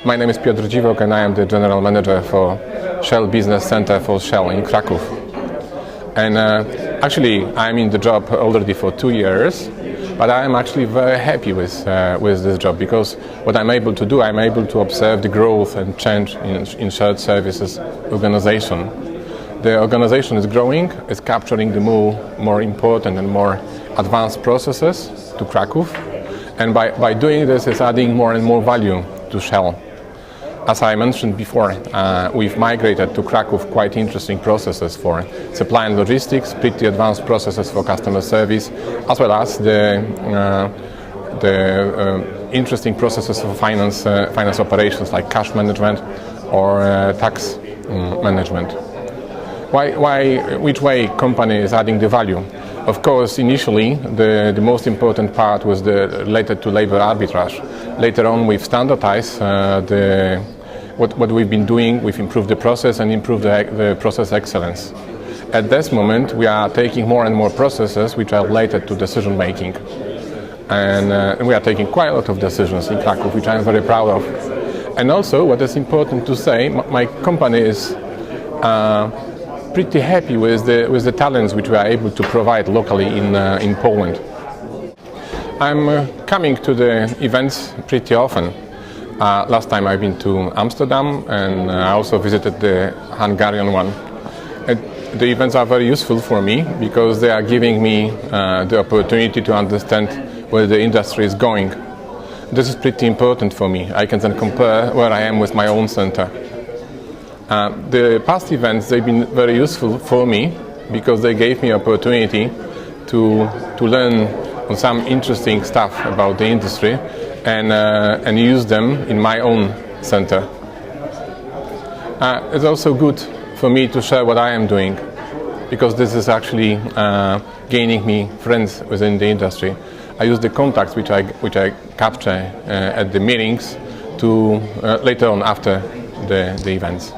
My name is Piotr Dziwok and I am the General Manager for Shell Business Center for Shell in Kraków. And actually I'm in the job already for 2 years, but I am actually very happy with this job, because what I'm able to do, I'm able to observe the growth and change in shared services organization. The organization is growing, is capturing the more important and more advanced processes to Kraków, and by doing this is adding more and more value to Shell. As I mentioned before, we've migrated to Kraków quite interesting processes for supply and logistics, pretty advanced processes for customer service, as well as the interesting processes for finance operations like cash management or tax management. Which way company is adding the value? Of course, initially the most important part was related to labor arbitrage. Later on, we've standardized what we've been doing. We've improved the process and improved the process excellence. At this moment, we are taking more and more processes which are related to decision making, and we are taking quite a lot of decisions in Kraków, which I'm very proud of. And also, what is important to say, my company is pretty happy with the talents which we are able to provide locally in Poland. I'm coming to the events pretty often. Last time I've been to Amsterdam, and I also visited the Hungarian one. The events are very useful for me because they are giving me the opportunity to understand where the industry is going. This is pretty important for me. I can then compare where I am with my own center. The past events, they've been very useful for me because they gave me opportunity to learn on some interesting stuff about the industry and use them in my own center. It's also good for me to share what I am doing, because this is actually gaining me friends within the industry. I use the contacts which I capture at the meetings to later on after the events.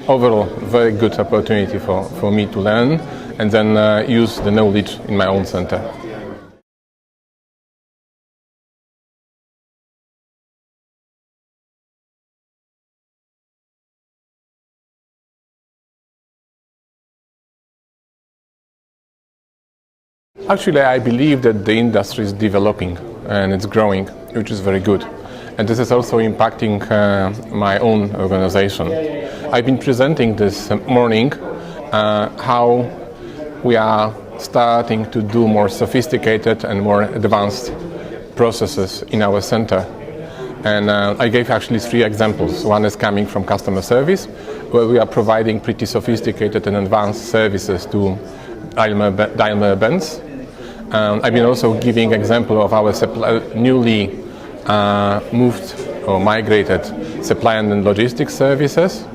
Overall, very good opportunity for me to learn and then use the knowledge in my own center. Actually, I believe that the industry is developing and it's growing, which is very good. And this is also impacting my own organization. I've been presenting this morning how we are starting to do more sophisticated and more advanced processes in our center. And I gave actually 3 examples. One is coming from customer service, where we are providing pretty sophisticated and advanced services to Daimler-Benz. I've been also giving example of our newly moved or migrated supply and logistics services,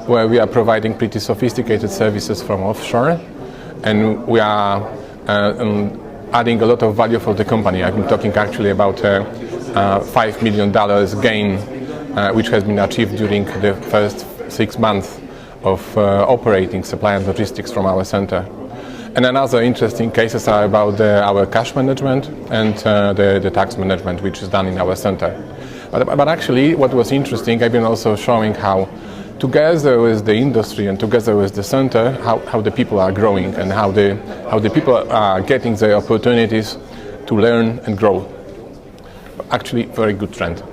where we are providing pretty sophisticated services from offshore, and we are adding a lot of value for the company. I've been talking actually about $5 million gain, which has been achieved during the first 6 months of operating supply and logistics from our center. And another interesting cases are about our cash management and the tax management, which is done in our center. But actually, what was interesting, I've been also showing how together with the industry and together with the center, how the people are growing and how the people are getting the opportunities to learn and grow. Actually, very good trend.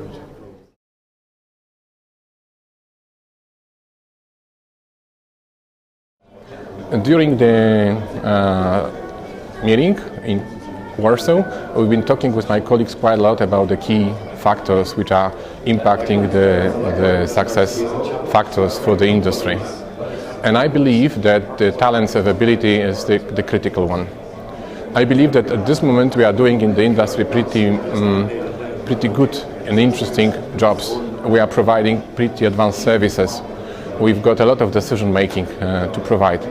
During the meeting in Warsaw, we've been talking with my colleagues quite a lot about the key factors which are impacting the success factors for the industry. And I believe that the talent availability is the critical one. I believe that at this moment we are doing in the industry pretty good and interesting jobs. We are providing pretty advanced services. We've got a lot of decision making to provide.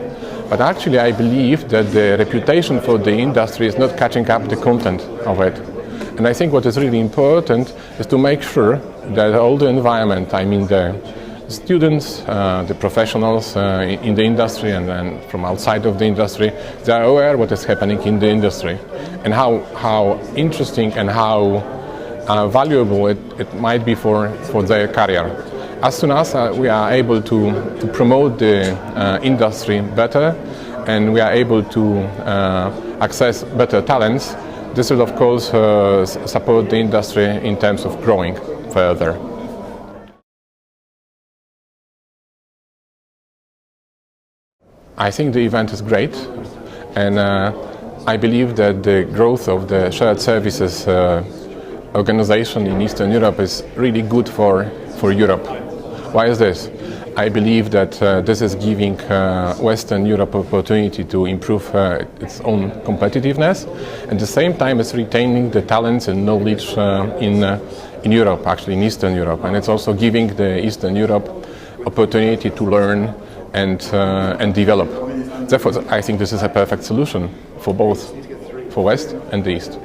But actually I believe that the reputation for the industry is not catching up the content of it. And I think what is really important is to make sure that all the environment, I mean the students, the professionals in the industry and from outside of the industry, they are aware what is happening in the industry and how interesting and how valuable it might be for their career. As soon as we are able to promote the industry better and we are able to access better talents, this will of course support the industry in terms of growing further. I think the event is great, and I believe that the growth of the shared services organization in Eastern Europe is really good for Europe. Why is this? I believe that this is giving Western Europe opportunity to improve its own competitiveness, and at the same time it's retaining the talents and knowledge in Europe, actually in Eastern Europe, and it's also giving the Eastern Europe opportunity to learn and develop. Therefore, I think this is a perfect solution for both, for West and the East.